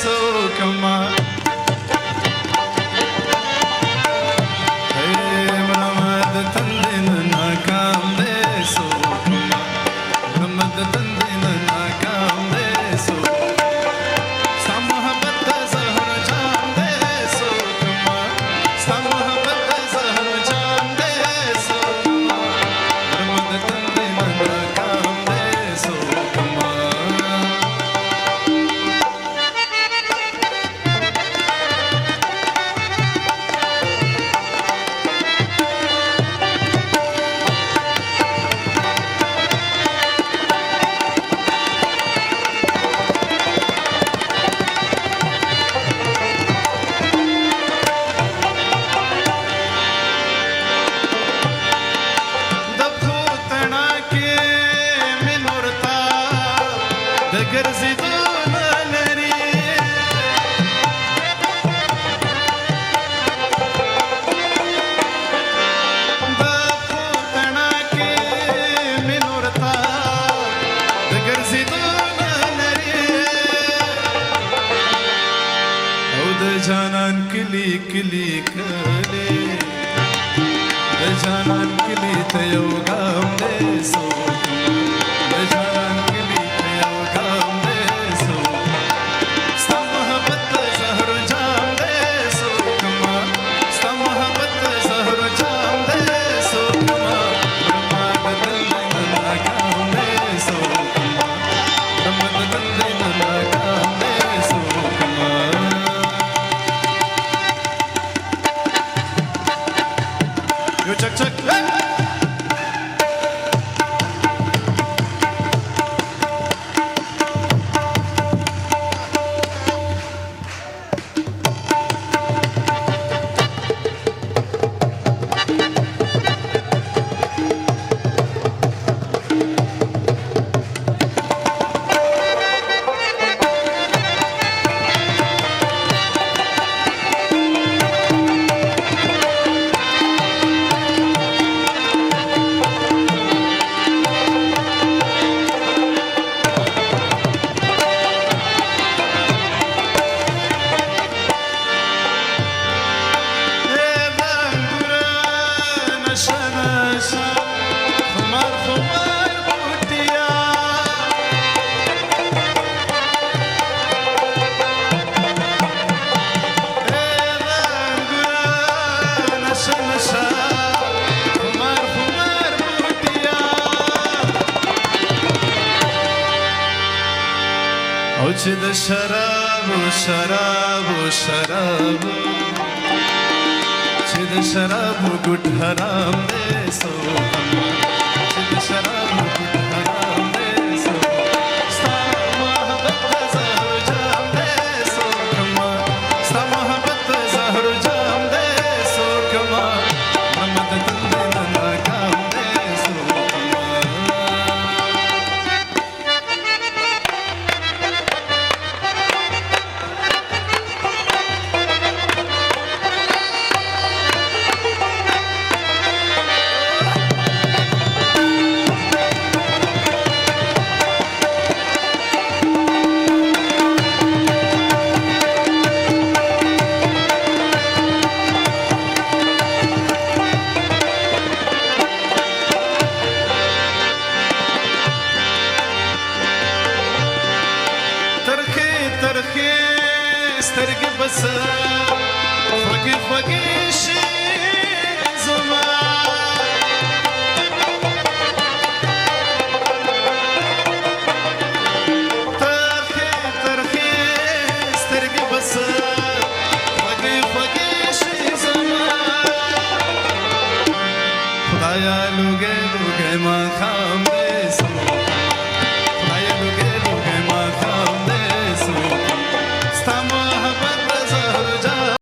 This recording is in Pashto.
سوكما مرمد تندن ناکام دے سوکما مرمد تندن ناکام دے سوکما ستا محبت زهر جام دے سوکما ستا محبت زهر جام دے سوکما مرمد تندن ناکام دے سوکما جانان کلی کلی کلی د جانان کلی ته یو ګام دې سوکما د جانان کلی ته یو ګام دې سوکما ستا محبت زهر جام دې سوکما ستا محبت زهر جام دې سوکما رما بدل ناکام دې سوکما رما بدل ناکام دې سوکما چک چک او چې د شرابو شرابو شرابو چې د شرابو ګوټ حرام دی سوکما چې د شرابو ګوټ حرام دی سوکما ستا محبت زهر جام دی سوکما ستا محبت زهر جام دی سوکما محمد تندن ناکام دی سوکما سترګې بس خوږې خوږې شي زما ترخې ترخې سترګې بس